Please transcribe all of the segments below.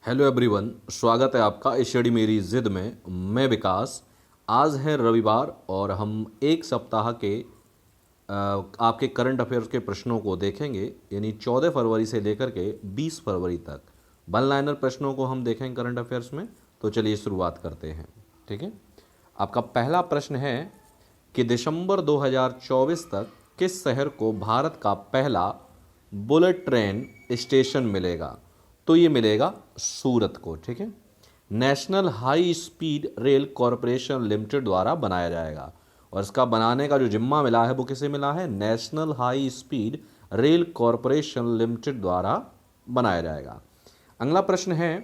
Hello everyone, स्वागत है आपका स्टडी मेरी जिद में। मैं विकास। आज है रविवार और हम एक सप्ताह के आपके करंट अफेयर्स के प्रश्नों को देखेंगे, यानी 14 फरवरी से लेकर के 20 फरवरी तक वन लाइनर प्रश्नों को हम देखेंगे करंट अफेयर्स में। तो चलिए शुरुआत करते हैं। ठीक है, आपका पहला प्रश्न है कि दिसंबर 2024 तक किस शहर को भारत का पहला बुलेट ट्रेन स्टेशन मिलेगा? तो ये मिलेगा सूरत को। ठीक है, national high speed rail corporation limited द्वारा बनाया जाएगा और इसका बनाने का जो जिम्मा मिला है वो किसे मिला है? National high speed rail corporation limited द्वारा बनाया जाएगा। अगला प्रश्न है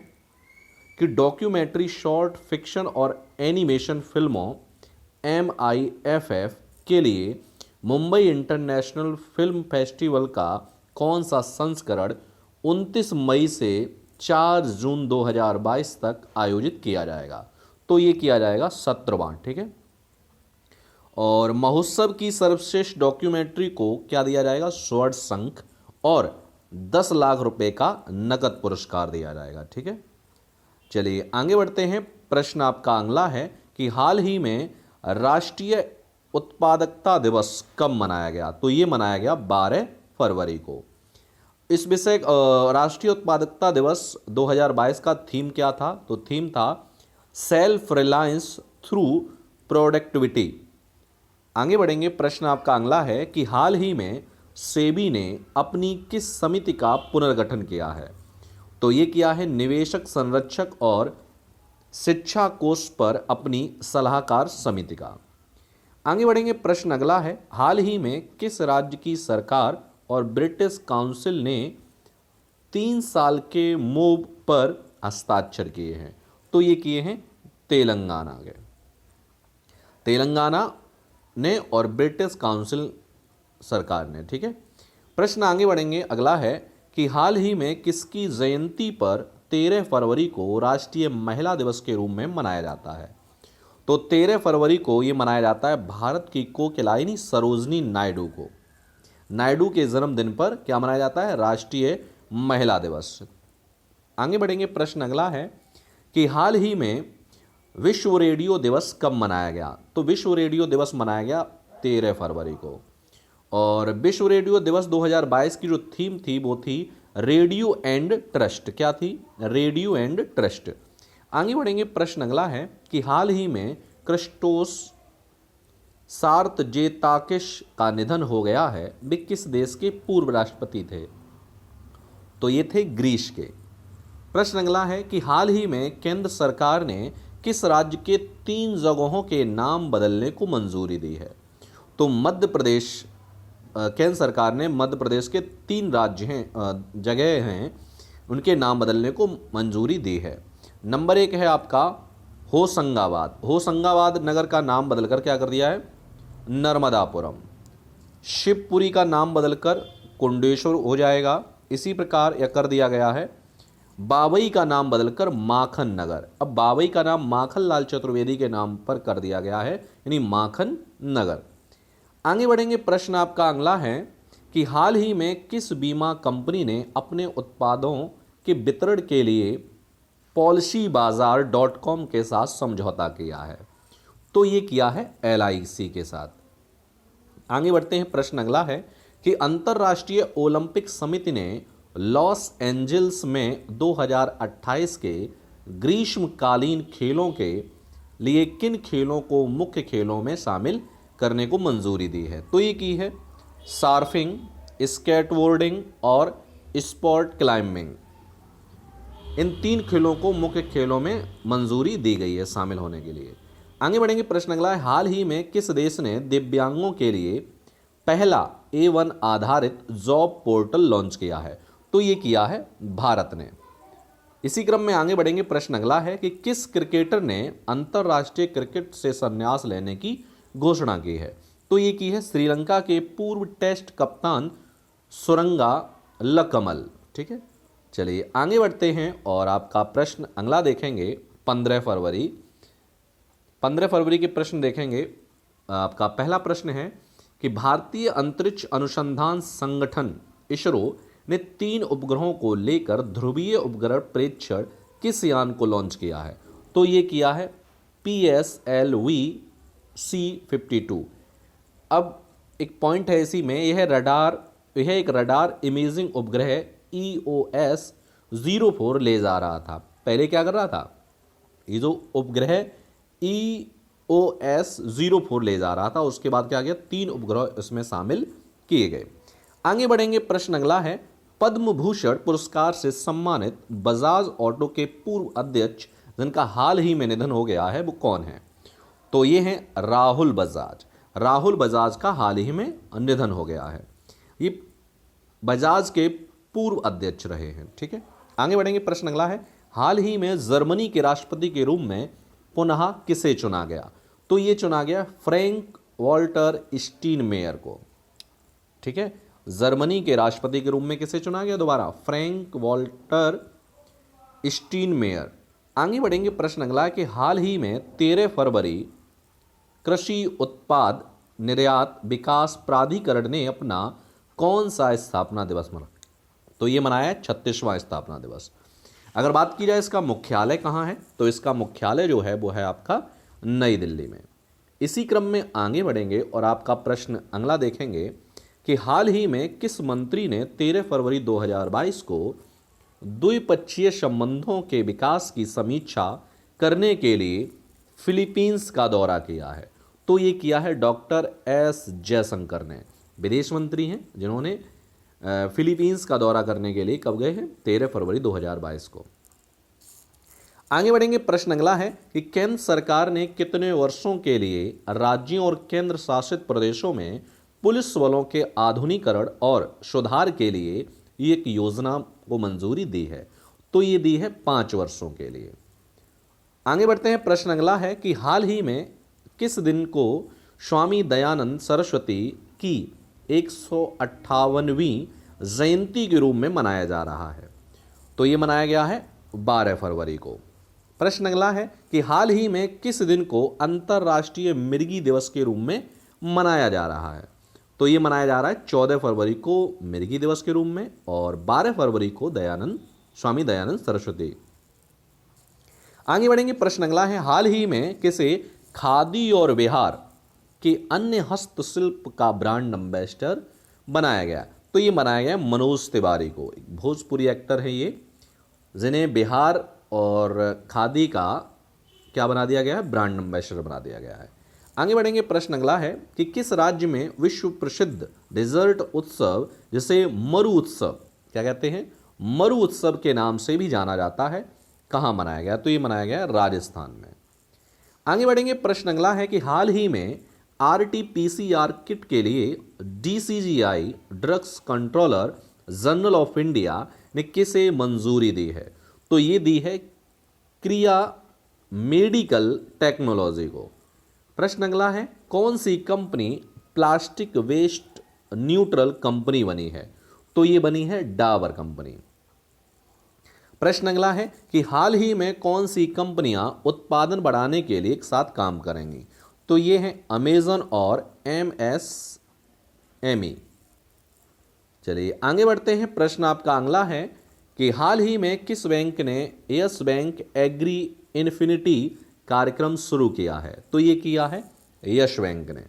कि डॉक्यूमेंट्री, शॉर्ट फिक्शन और एनिमेशन फिल्मों MIFF के लिए मुंबई इंटरनेशनल फिल्म फेस्टिवल का कौन सा संस्करण 29 मई से 4 जून 2022 तक आयोजित किया जाएगा? तो ये किया जाएगा 17वां। ठीक है, और महोत्सव की सर्वश्रेष्ठ डॉक्यूमेंट्री को क्या दिया जाएगा? स्वर्ण शंख और 10 लाख रुपए का नकद पुरस्कार दिया जाएगा। ठीक है, चलिए आगे बढ़ते हैं। प्रश्न आपका अगला है कि हाल ही में राष्ट्रीय उत्पादकता दिवस कब मनाया गया? तो ये मनाया गया 12 फरवरी को। इस विषय राष्ट्रीय उत्पादकता दिवस 2022 का थीम क्या था? तो थीम था सेल्फ रिलायंस थ्रू प्रोडक्टिविटी। आगे बढ़ेंगे। प्रश्न आपका अगला है कि हाल ही में सेबी ने अपनी किस समिति का पुनर्गठन किया है? तो ये किया है निवेशक संरक्षक और शिक्षा कोष पर अपनी सलाहकार समिति का। आगे बढ़ेंगे। प्रश्न अगला है, हाल ही में किस राज्य की सरकार और ब्रिटिश काउंसिल ने 3 साल के मूव पर हस्ताक्षर किए हैं? तो ये किए हैं तेलंगाना के। तेलंगाना ने और ब्रिटिश काउंसिल सरकार ने। ठीक है, प्रश्न आगे बढ़ेंगे। अगला है कि हाल ही में किसकी जयंती पर 13 फरवरी को राष्ट्रीय महिला दिवस के रूप में मनाया जाता है? तो 13 फरवरी को ये मनाया जाता है भारत की कोकिलाइनी सरोजनी नायडू को। नायडू के जन्मदिन पर क्या मनाया जाता है? राष्ट्रीय महिला दिवस। आगे बढ़ेंगे। प्रश्न अगला है कि हाल ही में विश्व रेडियो दिवस कब मनाया गया? तो विश्व रेडियो दिवस मनाया गया 13 फरवरी को। और विश्व रेडियो दिवस 2022 की जो थीम थी वो थी रेडियो एंड ट्रस्ट। क्या थी? Radio and trust. आगे बढ़ेंगे। प्रश्न अगला है कि हाल ही में क्रिस्टोस सार्थजेताकिस का निधन हो गया है। वे किस देश के पूर्व राष्ट्रपति थे? तो ये थे ग्रीस के। प्रश्न अगला है कि हाल ही में केंद्र सरकार ने किस राज्य के 3 जगहों के नाम बदलने को मंजूरी दी है? तो मध्य प्रदेश, केंद्र सरकार ने मध्य प्रदेश के 3 राज्य हैं, जगह हैं, उनके नाम बदलने को मंजूरी दी है। नंबर 1 है आपका होशंगाबाद। होशंगाबाद नगर का नाम बदलकर क्या कर दिया है? नर्मदापुरम। शिवपुरी का नाम बदलकर कुंडेश्वर हो जाएगा। इसी प्रकार यह कर दिया गया है बाबई का नाम बदलकर माखन नगर। अब बाबई का नाम माखन लाल चतुर्वेदी के नाम पर कर दिया गया है, यानी माखन नगर। आगे बढ़ेंगे। प्रश्न आपका अगला है कि हाल ही में किस बीमा कंपनी ने अपने उत्पादों के वितरण के लिए policybazaar.com के साथ समझौता किया है? तो ये किया है LIC के साथ। आगे बढ़ते हैं। प्रश्न अगला है कि अंतर्राष्ट्रीय ओलंपिक समिति ने लॉस एंजल्स में 2028 के ग्रीष्मकालीन खेलों के लिए किन खेलों को मुख्य खेलों में शामिल करने को मंजूरी दी है? तो ये की है सर्फिंग, स्केटबोर्डिंग और स्पोर्ट क्लाइंबिंग। इन 3 खेलों को मुख्य खेलों में मंजूरी दी गई है शामिल होने के लिए। आगे बढ़ेंगे। प्रश्न अगला है, हाल ही में किस देश ने दिव्यांगों के लिए पहला A1 आधारित जॉब पोर्टल लॉन्च किया है? तो ये किया है भारत ने। इसी क्रम में आगे बढ़ेंगे। प्रश्न अगला है कि किस क्रिकेटर ने अंतर्राष्ट्रीय क्रिकेट से संन्यास लेने की घोषणा की है? तो ये की है श्रीलंका के पूर्व टेस्ट कप्तान सुरंगा लकमल। ठीक है, चलिए आगे बढ़ते हैं और आपका प्रश्न अगला देखेंगे 15 फरवरी। 15 फरवरी के प्रश्न देखेंगे। आपका पहला प्रश्न है कि भारतीय अंतरिक्ष अनुसंधान संगठन इसरो ने 3 उपग्रहों को लेकर ध्रुवीय उपग्रह प्रेक्षण किस यान को लॉन्च किया है? तो ये किया है PSLV-C52। अब एक पॉइंट है इसी में, यह एक रडार इमेजिंग उपग्रह EOS-04 ले जा रहा था। पहले क्या कर रहा था? ये जो उपग्रह EOS-04 ले जा रहा था, उसके बाद क्या गया, 3 उपग्रह इसमें शामिल किए गए। आगे बढ़ेंगे, प्रश्न अगला है, पद्म भूषण पुरस्कार से सम्मानित बजाज ऑटो के पूर्व अध्यक्ष जिनका हाल ही में निधन हो गया है, वो कौन है? तो ये हैं राहुल बजाज। राहुल बजाज का हाल ही में निधन हो गया है। ये बजाज के पूर्व अध्यक्ष रहे हैं। ठीक है, आगे बढ़ेंगे, प्रश्न अगला है, हाल ही में जर्मनी के राष्ट्रपति के रूप में पुनः किसे चुना गया? तो ये चुना गया फ्रैंक वॉल्टर स्टीनमेयर को। ठीक है, जर्मनी के राष्ट्रपति के रूप में किसे चुना गया? दोबारा फ्रैंक वॉल्टर स्टीनमेयर। आगे बढ़ेंगे, प्रश्न अगला कि हाल ही में 13 फरवरी कृषि उत्पाद निर्यात विकास प्राधिकरण ने अपना कौन सा स्थापना दिवस मनाया? तो ये मनाया है 36वां स्थापना दिवस। अगर बात की जाए इसका मुख्यालय कहाँ है, तो इसका मुख्यालय जो है वो है आपका नई दिल्ली में। इसी क्रम में आगे बढ़ेंगे और आपका प्रश्न अगला देखेंगे कि हाल ही में किस मंत्री ने 13 फरवरी 2022 को द्विपक्षीय संबंधों के विकास की समीक्षा करने के लिए फिलीपींस का दौरा किया है? तो ये किया है डॉक्टर एस जयशंकर ने। विदेश मंत्री हैं जिन्होंने फिलीपींस का दौरा करने के लिए कब गए हैं? 13 फरवरी 2022 को। आगे बढ़ेंगे, प्रश्न अगला है कि केंद्र सरकार ने कितने वर्षों के लिए राज्यों और केंद्र शासित प्रदेशों में पुलिस बलों के आधुनिकीकरण और सुधार के लिए एक योजना को मंजूरी दी है? तो ये दी है 5 वर्षों के लिए। आगे बढ़ते हैं, प्रश्न अगला है कि हाल ही में किस दिन को स्वामी दयानंद सरस्वती की 158वीं जयंती के रूप में मनाया जा रहा है? तो ये मनाया गया है 12 फरवरी को। प्रश्न अगला है कि हाल ही में किस दिन को अंतर्राष्ट्रीय मिर्गी दिवस के रूप में मनाया जा रहा है? तो ये मनाया जा रहा है 14 फरवरी को मिर्गी दिवस के रूप में और 12 फरवरी को स्वामी दयानंद सरस्वती। आगे बढ़ेंगे, प्रश्न अगला है, हाल ही में किसे खादी और बिहार के अन्य हस्तशिल्प का ब्रांड एम्बेसडर बनाया गया? तो ये बनाया गया मनोज तिवारी को। एक भोजपुरी एक्टर है ये, जिन्हें बिहार और खादी का क्या बना दिया गया है? ब्रांड एम्बेसडर बना दिया गया है। आगे बढ़ेंगे, प्रश्न अगला है कि किस राज्य में विश्व प्रसिद्ध डेजर्ट उत्सव जिसे मरु उत्सव क्या कहते हैं? मरु उत्सव के नाम से भी जाना जाता है, कहाँ मनाया गया? तो ये मनाया गया राजस्थान में। आगे बढ़ेंगे, प्रश्न अगला है कि हाल ही में RT-PCR किट के लिए DCGI drugs controller general of India ने किसे मंजूरी दी है? तो ये दी है क्रिया मेडिकल टेक्नोलॉजी को। प्रश्न अगला है, कौन सी company plastic waste neutral company बनी है? तो ये बनी है डाबर कंपनी। प्रश्न अगला है कि हाल ही में कौन सी कंपनियां उत्पादन बढ़ाने के लिए एक साथ काम करेंगी? तो ये हैं अमेजन और MSME। चलिए आगे बढ़ते हैं, प्रश्न आपका अगला है कि हाल ही में किस बैंक ने यस बैंक एग्री इन्फिनिटी कार्यक्रम शुरू किया है? तो ये किया है यश बैंक ने।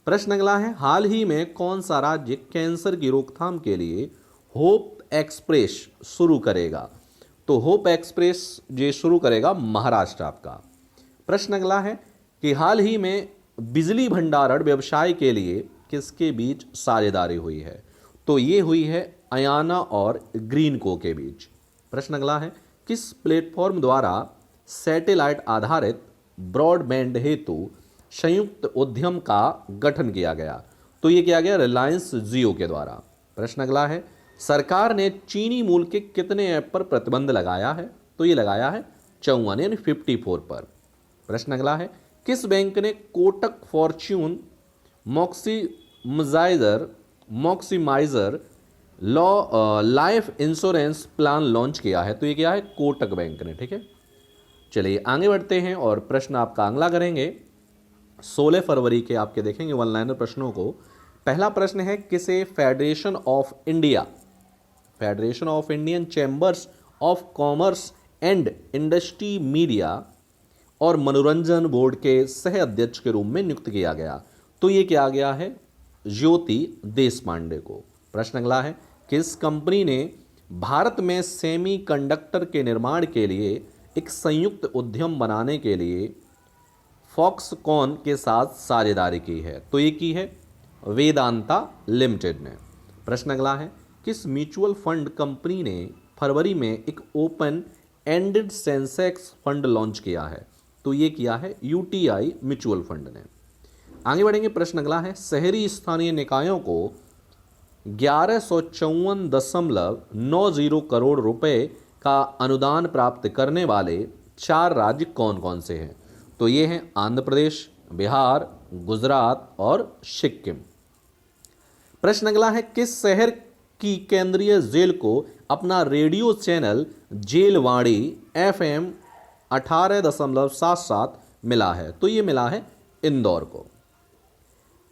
प्रश्न अगला है, हाल ही में कौन सा राज्य कैंसर की रोकथाम के लिए होप एक्सप्रेस शुरू करेगा? तो होप एक्सप्रेस ये शुरू करेगा महाराष्ट्र आपका। प्रश्न अगला है कि हाल ही में बिजली भंडारण व्यवसाय के लिए किसके बीच साझेदारी हुई है? तो ये हुई है अयाना और ग्रीनको के बीच। प्रश्न अगला है, किस प्लेटफॉर्म द्वारा सैटेलाइट आधारित ब्रॉडबैंड हेतु संयुक्त उद्यम का गठन किया गया? तो ये किया गया रिलायंस जियो के द्वारा। प्रश्न अगला है, सरकार ने चीनी मूल के कितने ऐप पर प्रतिबंध लगाया है? तो ये लगाया है 54 यानी 54 पर। प्रश्न अगला है, किस बैंक ने Kotak fortune maximiser life insurance plan launch किया है? तो ये क्या है? कोटक बैंक ने। ठीक है, चलिए आगे बढ़ते हैं और प्रश्न आपका अगला करेंगे 16 फरवरी के आपके देखेंगे वन लाइनर प्रश्नों को। पहला प्रश्न है, किसे federation of Indian chambers of commerce and industry media और मनोरंजन बोर्ड के सह अध्यक्ष के रूप में नियुक्त किया गया। तो ये क्या गया है, ज्योति देशपांडे को। प्रश्न अगला है, किस कंपनी ने भारत में सेमीकंडक्टर के निर्माण के लिए एक संयुक्त उद्यम बनाने के लिए फॉक्सकॉन के साथ साझेदारी की है? तो ये की है वेदांता लिमिटेड ने। प्रश्न अगला है, किस म्यूचुअल फंड कंपनी ने फरवरी में एक open ended Sensex fund launch किया है? तो ये किया है यूटीआई म्यूचुअल फंड ने। आगे बढ़ेंगे, प्रश्न अगला है, शहरी स्थानीय निकायों को 1154.90 करोड़ रुपए का अनुदान प्राप्त करने वाले 4 राज्य कौन कौन से हैं? तो ये हैं आंध्र प्रदेश, बिहार, गुजरात और सिक्किम। प्रश्न अगला है, किस शहर की केंद्रीय जेल को अपना रेडियो चैनल जेलवाणी FM 18.77 मिला है? तो ये मिला है इंदौर को।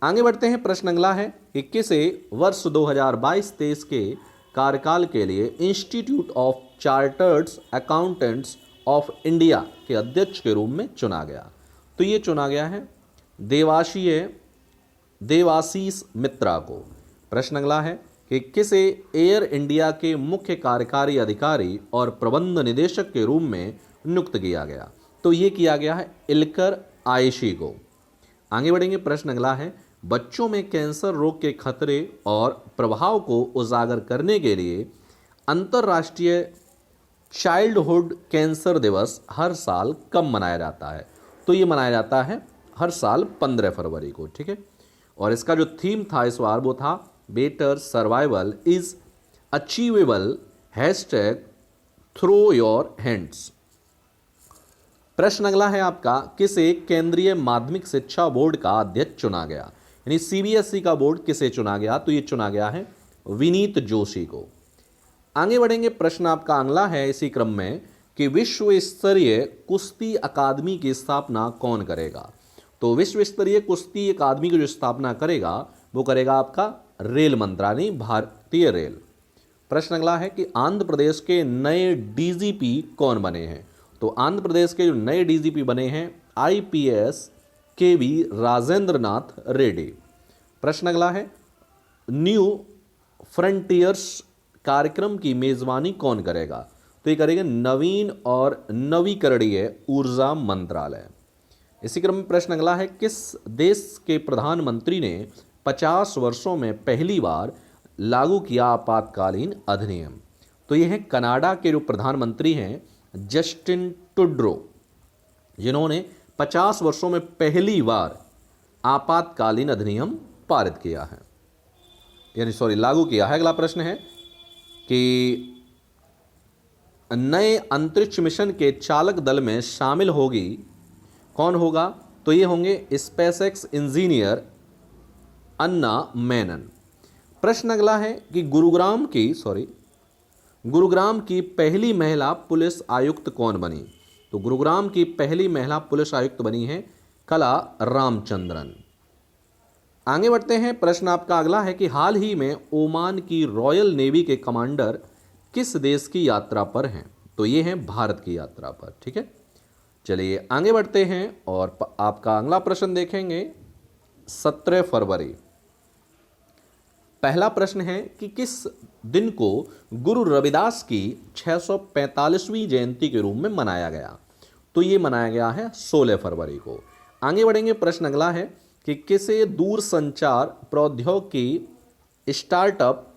आगे बढ़ते हैं, प्रश्न अगला है कि किसे वर्ष 2022-23 के कार्यकाल के लिए institute of chartered accountants of India के अध्यक्ष के रूप में चुना गया? तो ये चुना गया है देवाशीष मित्रा को। प्रश्न अगला है कि किसे एयर इंडिया के मुख्य कार्यकारी अधिकारी और प्रबंध निदेशक के रूप में नियुक्त किया गया? तो ये किया गया है इल्कर आयशी को। आगे बढ़ेंगे, प्रश्न अगला है, बच्चों में कैंसर रोग के खतरे और प्रभाव को उजागर करने के लिए अंतर्राष्ट्रीय चाइल्डहुड कैंसर दिवस हर साल कब मनाया जाता है? तो ये मनाया जाता है हर साल 15 फरवरी को। ठीक है, और इसका जो थीम था इस बार वो था better survival is achievable #throw your hands. प्रश्न अगला है आपका, किसे केंद्रीय माध्यमिक शिक्षा बोर्ड का अध्यक्ष चुना गया? यानी CBSE का बोर्ड किसे चुना गया? तो ये चुना गया है विनीत जोशी को। आगे बढ़ेंगे, प्रश्न आपका अगला है इसी क्रम में कि विश्व स्तरीय कुश्ती अकादमी की स्थापना कौन करेगा? तो विश्व स्तरीय कुश्ती अकादमी की जो स्थापना करेगा वो करेगा आपका रेल मंत्रालय, भारतीय रेल। प्रश्न अगला है कि आंध्र प्रदेश के नए DGP कौन बने हैं? तो आंध्र प्रदेश के जो नए DGP बने हैं IPS KV राजेंद्र नाथ रेड्डी। प्रश्न अगला है, न्यू फ्रंटियर्स कार्यक्रम की मेजबानी कौन करेगा? तो ये करेगा नवीन और नवीकरणीय ऊर्जा मंत्रालय। इसी क्रम में प्रश्न अगला है, किस देश के प्रधानमंत्री ने 50 वर्षों में पहली बार लागू किया आपातकालीन अधिनियम? तो ये है कनाडा के जो प्रधानमंत्री हैं जस्टिन ट्रूडो, जिन्होंने 50 वर्षों में पहली बार आपातकालीन अधिनियम पारित किया है, यानी लागू किया है। अगला प्रश्न है कि नए अंतरिक्ष मिशन के चालक दल में शामिल होगी कौन होगा? तो ये होंगे स्पेसएक्स इंजीनियर अन्ना मेनन। प्रश्न अगला है कि गुरुग्राम की पहली महिला पुलिस आयुक्त कौन बनी? तो गुरुग्राम की पहली महिला पुलिस आयुक्त बनी है कला रामचंद्रन। आगे बढ़ते हैं, प्रश्न आपका अगला है कि हाल ही में ओमान की रॉयल नेवी के कमांडर किस देश की यात्रा पर हैं? तो ये हैं भारत की यात्रा पर। ठीक है, चलिए आगे बढ़ते हैं और आपका अगला प्रश्न देखेंगे 17 फरवरी। पहला प्रश्न है कि किस दिन को गुरु रविदास की 645वीं जयंती के रूप में मनाया गया? तो ये मनाया गया है 16 फरवरी को। आगे बढ़ेंगे, प्रश्न अगला है कि किसे दूरसंचार प्रौद्योगिकी स्टार्टअप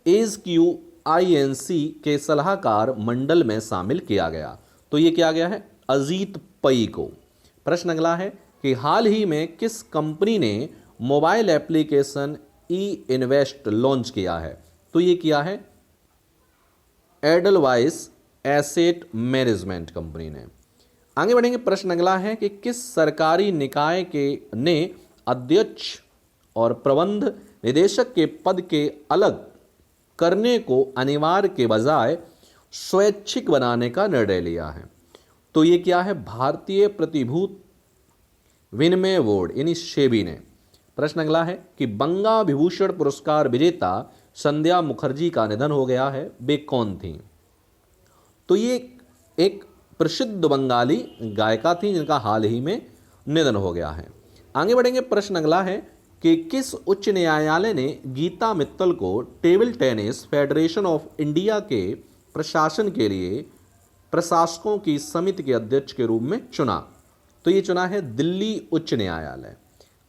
SQINC के सलाहकार मंडल में शामिल किया गया? तो ये किया गया है अजीत पई को। प्रश्न अगला है कि हाल ही में किस कंपनी ने मोबाइल एप्लीकेशन E-इन्वेस्ट लॉन्च किया है? तो ये किया है एडलवाइस एसेट मैनेजमेंट कंपनी ने। आगे बढ़ेंगे, प्रश्न अगला है कि किस सरकारी निकाय के ने अध्यक्ष और प्रबंध निदेशक के पद के अलग करने को अनिवार्य के बजाय स्वैच्छिक बनाने का निर्णय लिया है? तो ये क्या है भारतीय प्रतिभूति विनिमय बोर्ड यानी सेबी ने। प्रश्न अगला है कि बंगा विभूषण पुरस्कार विजेता संध्या मुखर्जी का निधन हो गया है, वे कौन थी? तो ये एक प्रसिद्ध बंगाली गायिका थी जिनका हाल ही में निधन हो गया है। आगे बढ़ेंगे, प्रश्न अगला है कि किस उच्च न्यायालय ने गीता मित्तल को table tennis federation of India के प्रशासन के लिए प्रशासकों की समिति के अध्यक्ष के रूप में चुना? तो ये चुना है दिल्ली उच्च न्यायालय।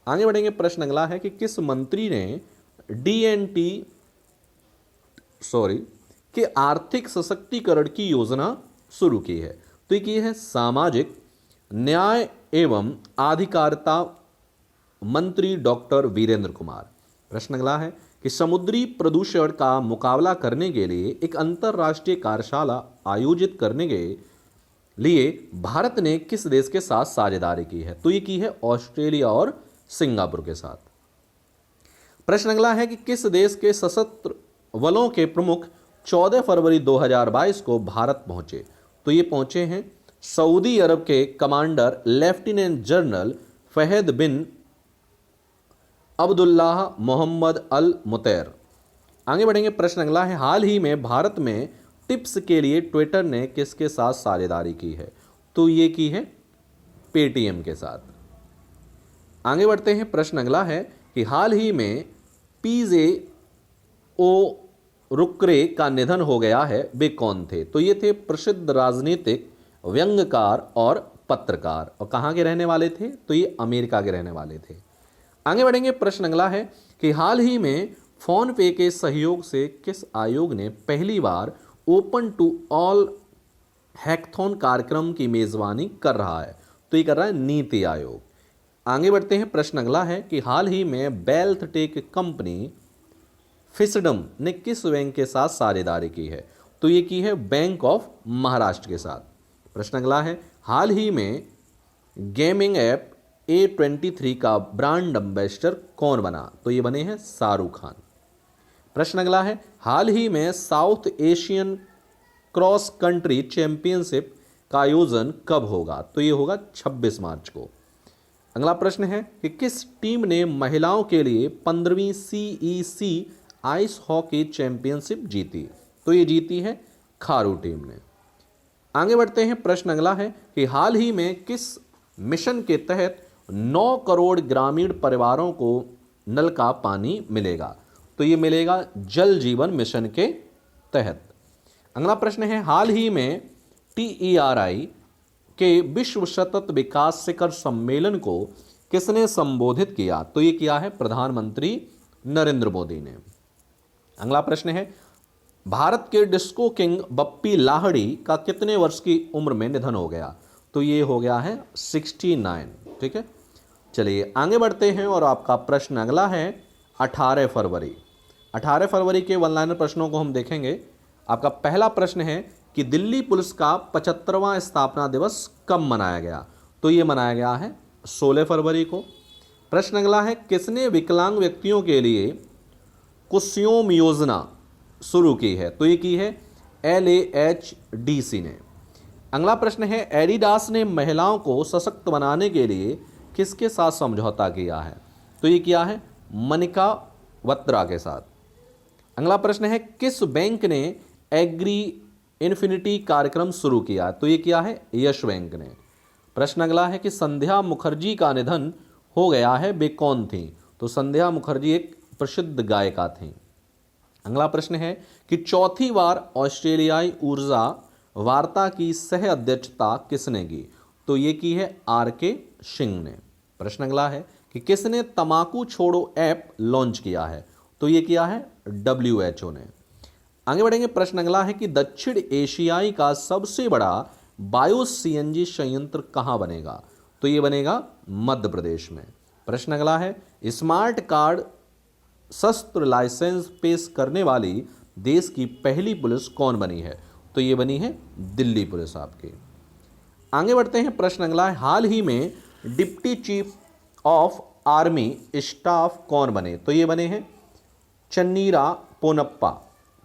आगे बढ़ेंगे, प्रश्न अगला है कि किस मंत्री ने डीएनटी के आर्थिक सशक्तिकरण की योजना शुरू की है? तो ये की है सामाजिक न्याय एवं आधिकारिता मंत्री डॉक्टर वीरेंद्र कुमार। प्रश्न अगला है कि समुद्री प्रदूषण का मुकाबला करने के लिए एक अंतर्राष्ट्रीय कार्यशाला आयोजित करने के लिए भारत ने किस देश के साथ साझेदारी की है? तो ये की है ऑस्ट्रेलिया और सिंगापुर के साथ। प्रश्न अगला है कि किस देश के सशस्त्र बलों के प्रमुख 14 फरवरी 2022 को भारत पहुंचे? तो ये पहुंचे हैं सऊदी अरब के कमांडर लेफ्टिनेंट जनरल फहद बिन अब्दुल्लाह मोहम्मद अल मुतैर। आगे बढ़ेंगे, प्रश्न अगला है हाल ही में भारत में टिप्स के लिए ट्विटर ने किसके साथ साझेदारी की है? तो ये की है पेटीएम के साथ। आगे बढ़ते हैं, प्रश्न अगला है कि हाल ही में पीजे ओ रुक्रे का निधन हो गया है, वे कौन थे? तो ये थे प्रसिद्ध राजनीतिक व्यंग्यकार और पत्रकार, और कहाँ के रहने वाले थे? तो ये अमेरिका के रहने वाले थे। आगे बढ़ेंगे, प्रश्न अगला है कि हाल ही में फोन पे के सहयोग से किस आयोग ने पहली बार ओपन टू ऑल हैकथॉन कार्यक्रम की मेजबानी कर रहा है? तो ये कर रहा है नीति आयोग। आगे बढ़ते हैं, प्रश्न अगला है कि हाल ही में वेल्थ टेक कंपनी फिसडम ने किस बैंक के साथ साझेदारी की है? तो ये की है बैंक ऑफ महाराष्ट्र के साथ। प्रश्न अगला है हाल ही में गेमिंग ऐप A23 का ब्रांड एम्बेसडर कौन बना? तो ये बने हैं शाहरुख खान। प्रश्न अगला है हाल ही में south Asian cross country championship का आयोजन कब होगा? तो ये होगा 26 मार्च को। अगला प्रश्न है कि किस टीम ने महिलाओं के लिए 15वीं CEC आइस हॉकी चैंपियनशिप जीती? तो ये जीती है खारू टीम ने। आगे बढ़ते हैं, प्रश्न अगला है कि हाल ही में किस मिशन के तहत 9 करोड़ ग्रामीण परिवारों को नल का पानी मिलेगा? तो ये मिलेगा जल जीवन मिशन के तहत। अगला प्रश्न है हाल ही में TERI के विश्व सतत विकास शिखर सम्मेलन को किसने संबोधित किया? तो ये किया है प्रधानमंत्री नरेंद्र मोदी ने। अगला प्रश्न है भारत के डिस्को किंग बप्पी लाहिड़ी का कितने वर्ष की उम्र में निधन हो गया? तो ये हो गया है 69। ठीक है, चलिए आगे बढ़ते हैं और आपका प्रश्न अगला है 18 फरवरी। 18 फरवरी के वन लाइनर प्रश्नों को हम देखेंगे। आपका पहला प्रश्न है कि दिल्ली पुलिस का 75वां स्थापना दिवस कब मनाया गया? तो ये मनाया गया है 16 फरवरी को। प्रश्न अगला है किसने विकलांग व्यक्तियों के लिए कुस्योम योजना शुरू की है? तो ये की है LAHDC ने। अगला प्रश्न है एडिडास ने महिलाओं को सशक्त बनाने के लिए किसके साथ समझौता किया है? तो ये किया है मनिका बत्रा के साथ। अगला प्रश्न है किस बैंक ने एग्री इन्फिनिटी कार्यक्रम शुरू किया? तो ये किया है यश बैंक ने। प्रश्न अगला है कि संध्या मुखर्जी का निधन हो गया है, वे कौन थी? तो संध्या मुखर्जी एक प्रसिद्ध गायिका थी। अगला प्रश्न है कि चौथी बार ऑस्ट्रेलियाई ऊर्जा वार्ता की सह अध्यक्षता किसने की? तो ये की है RK सिंह ने। प्रश्न अगला है कि किसने तंबाकू छोड़ो ऐप लॉन्च किया है? तो ये किया है WHO ने। आगे बढ़ेंगे, प्रश्न अगला है कि दक्षिण एशियाई का सबसे बड़ा बायो CNG संयंत्र कहाँ बनेगा? तो ये बनेगा मध्य प्रदेश में। प्रश्न अगला है स्मार्ट कार्ड शस्त्र लाइसेंस पेश करने वाली देश की पहली पुलिस कौन बनी है? तो ये बनी है दिल्ली पुलिस आपकी। आगे बढ़ते हैं, प्रश्न अगला है हाल ही में deputy chief of army staff कौन बने? तो ये बने हैं चन्नीरा पोनप्पा।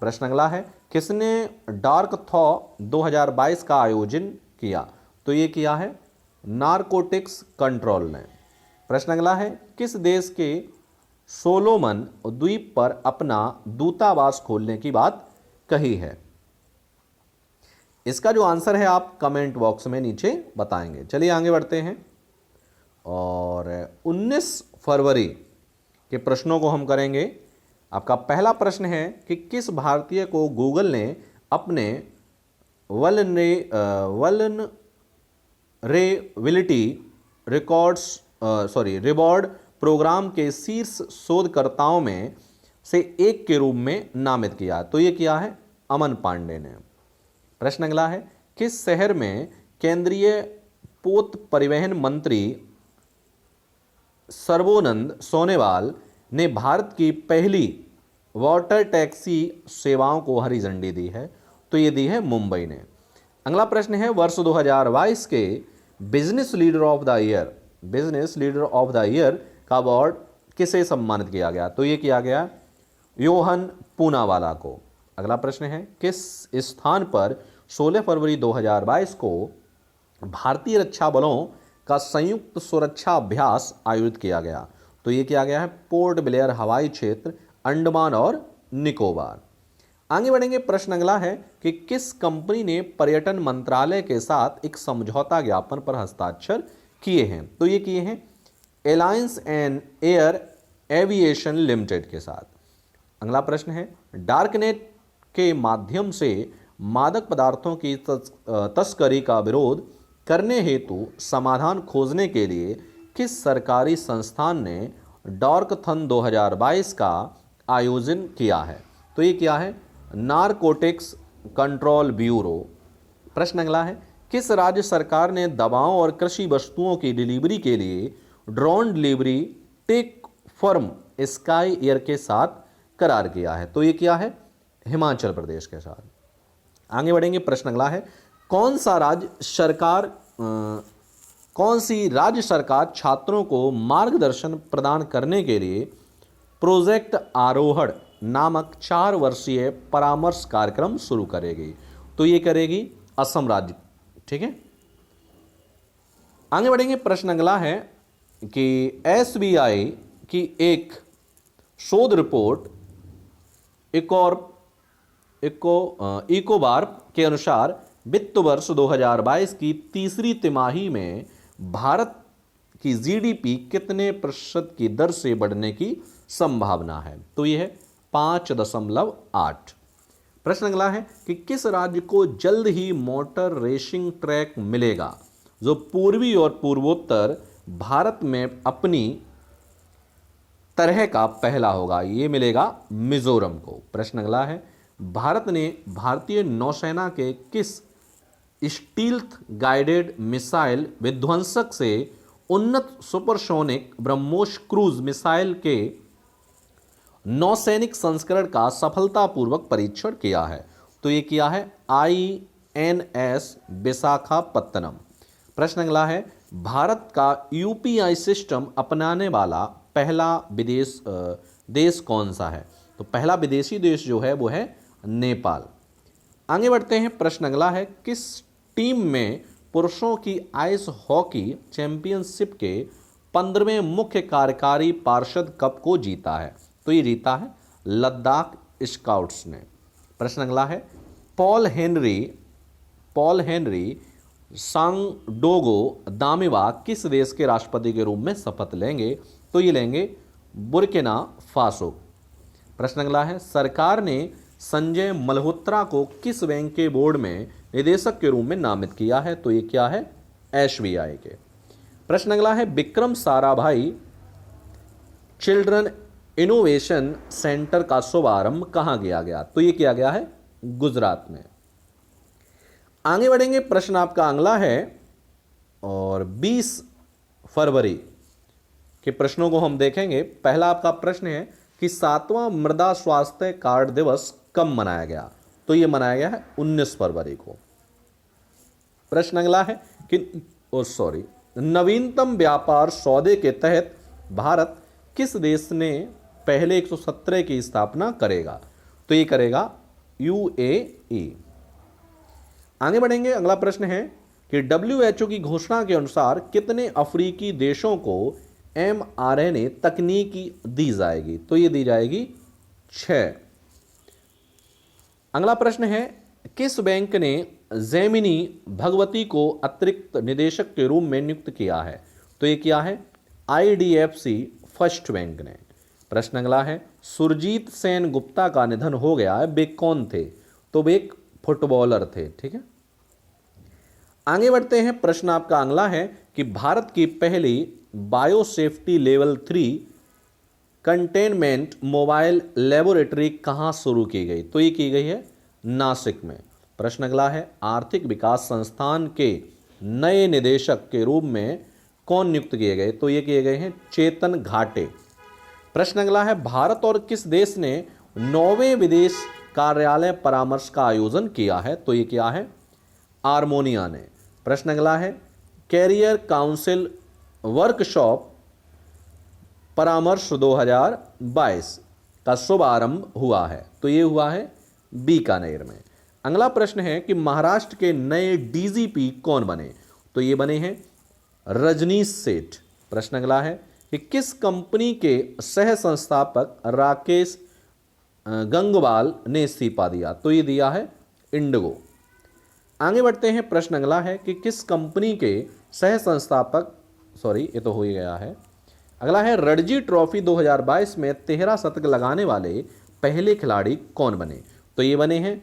प्रश्न अगला है किसने डार्क थॉ 2022 का आयोजन किया? तो ये किया है नारकोटिक्स कंट्रोल ने। प्रश्न अगला है किस देश के सोलोमन द्वीप पर अपना दूतावास खोलने की बात कही है? इसका जो आंसर है आप कमेंट बॉक्स में नीचे बताएंगे। चलिए आगे बढ़ते हैं और 19 फरवरी के प्रश्नों को हम करेंगे। आपका पहला प्रश्न है कि किस भारतीय को गूगल ने अपने वल्नरेबिलिटी रिवॉर्ड प्रोग्राम के शीर्ष शोधकर्ताओं में से एक के रूप में नामित किया? तो ये किया है अमन पांडे ने। प्रश्न अगला है, किस शहर में केंद्रीय पोत परिवहन मंत्री सर्बानंद सोनोवाल ने भारत की पहली वाटर टैक्सी सेवाओं को हरी झंडी दी है? तो ये दी है मुंबई ने। अगला प्रश्न है, वर्ष 2022 के business leader of the year का अवार्ड किसे सम्मानित किया गया? तो ये किया गया योहन पूनावाला को। अगला प्रश्न है, किस स्थान पर 16 फरवरी 2022 को भारतीय रक्षा बलों का संयुक्त सुरक्षा अभ्यास आयोजित किया गया? तो ये किया गया है पोर्ट ब्लेयर हवाई क्षेत्र, अंडमान और निकोबार। आगे बढ़ेंगे। प्रश्न अगला है कि किस कंपनी ने पर्यटन मंत्रालय के साथ एक समझौता ज्ञापन पर हस्ताक्षर किए हैं? तो ये किए हैं alliance and air aviation limited के साथ। अगला प्रश्न है, डार्कनेट के माध्यम से मादक पदार्थों की तस्करी का विरोध करने हेतु समाधान खोजने के लिए किस सरकारी संस्थान ने डॉर्कथन 2022 का आयोजन किया है? तो ये किया है नारकोटिक्स कंट्रोल ब्यूरो। प्रश्न अगला है, किस राज्य सरकार ने दवाओं और कृषि वस्तुओं की डिलीवरी के लिए drone delivery take firm sky air के साथ करार किया है? तो ये किया है हिमाचल प्रदेश के साथ। आगे बढ़ेंगे। प्रश्न अगला है, कौन सी राज्य सरकार छात्रों को मार्गदर्शन प्रदान करने के लिए प्रोजेक्ट आरोहण नामक 4 वर्षीय परामर्श कार्यक्रम शुरू करेगी? तो ये करेगी असम राज्य। ठीक है, आगे बढ़ेंगे। प्रश्न अगला है कि एसबीआई की एक शोध रिपोर्ट इकोबार के अनुसार वित्त वर्ष 2022 की तीसरी तिमाही में भारत की जीडीपी कितने प्रतिशत की दर से बढ़ने की संभावना है? तो यह है 5.8। प्रश्न अगला है कि किस राज्य को जल्द ही मोटर रेसिंग ट्रैक मिलेगा जो पूर्वी और पूर्वोत्तर भारत में अपनी तरह का पहला होगा? ये मिलेगा मिजोरम को। प्रश्न अगला है, भारत ने भारतीय नौसेना के किस स्टील्थ गाइडेड मिसाइल विध्वंसक से उन्नत सुपरसोनिक ब्रह्मोस क्रूज मिसाइल के नौसैनिक संस्करण का सफलतापूर्वक परीक्षण किया है? तो ये किया है INS विशाखापत्तनम। प्रश्न अगला है, भारत का UPI सिस्टम अपनाने वाला पहला देश कौन सा है? तो पहला विदेशी देश जो है वो है नेपाल। आगे बढ़ते हैं। प्रश्न अगला है, किस टीम में पुरुषों की आइस हॉकी चैंपियनशिप के 15वें मुख्य कार्यकारी पार्षद कप को जीता है? तो ये जीता है लद्दाख स्काउट्स ने। प्रश्न अगला है, पॉल हेनरी सांगडोगो दामिवा किस देश के राष्ट्रपति के रूप में शपथ लेंगे? तो ये लेंगे बुर्किना फासो। प्रश्न अगला है, सरकार ने संजय मल्होत्रा को किस बैंक के बोर्ड में निदेशक के रूप में नामित किया है? तो ये क्या है SBI के। प्रश्न अगला है, Vikram Sarabhai children innovation centre का शुभारंभ कहां किया गया? तो ये किया गया है गुजरात में। आगे बढ़ेंगे। प्रश्न आपका अगला है और 20 फरवरी के प्रश्नों को हम देखेंगे। पहला आपका प्रश्न है कि 7वां मृदा स्वास्थ्य कार्ड दिवस कब मनाया गया? तो ये मनाया गया है 19 फरवरी को। प्रश्न अगला है कि नवीनतम व्यापार सौदे के तहत भारत किस देश ने पहले 117 की स्थापना करेगा? तो ये करेगा UAE। आगे बढ़ेंगे। अगला प्रश्न है कि WHO की घोषणा के अनुसार कितने अफ्रीकी देशों को mRNA तकनीकी दी जाएगी? तो ये दी जाएगी 6। अगला प्रश्न है, किस बैंक ने जैमिनी भगवती को अतिरिक्त निदेशक के रूप में नियुक्त किया है? तो ये क्या है? IDFC फर्स्ट बैंक ने। प्रश्न अगला है, सुरजीत सेन गुप्ता का निधन हो गया है, वे कौन थे? तो वे एक फुटबॉलर थे। ठीक है, आगे बढ़ते हैं। प्रश्न आपका अगला है कि भारत की पहली biosafety level 3 containment mobile laboratory कहां शुरू की गई? तो ये की गई है नासिक में। प्रश्न अगला है, आर्थिक विकास संस्थान के नए निदेशक के रूप में कौन नियुक्त किए गए? तो ये किए गए हैं चेतन घाटे। प्रश्न अगला है, भारत और किस देश ने 9वें विदेश कार्यालय परामर्श का आयोजन किया है? तो ये क्या है? आर्मेनिया ने। प्रश्न अगला है, कैरियर काउंसिल वर्कशॉप परामर्श 2022 का शुभारंभ हुआ है? तो ये हुआ है बीकानेर में। अगला प्रश्न है कि महाराष्ट्र के नए DGP कौन बने? तो ये बने हैं रजनीश सेठ। प्रश्न अगला है कि किस कंपनी के सह संस्थापक राकेश गंगवाल ने इस्तीफा दिया? तो ये दिया है इंडिगो। आगे बढ़ते हैं। प्रश्न अगला है कि किस कंपनी के सह संस्थापक, सॉरी ये तो हो ही गया है। अगला है, रणजी ट्रॉफी 2022 में 13 शतक लगाने वाले पहले खिलाड़ी कौन बने? तो ये बने हैं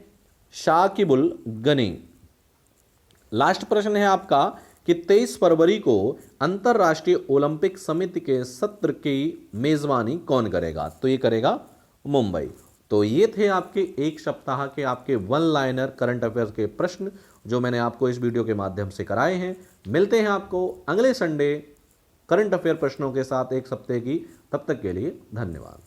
शाकिबुल गनी। लास्ट प्रश्न है आपका कि 23 फरवरी को अंतरराष्ट्रीय ओलंपिक समिति के सत्र की मेजबानी कौन करेगा? तो ये करेगा मुंबई। तो ये थे आपके एक सप्ताह के आपके वन लाइनर करंट अफेयर्स के प्रश्न जो मैंने आपको इस वीडियो के माध्यम से कराए हैं। मिलते हैं आपको अगले संडे करंट अफेयर प्रश्नों के साथ एक सप्ताह की। तब तक के लिए धन्यवाद।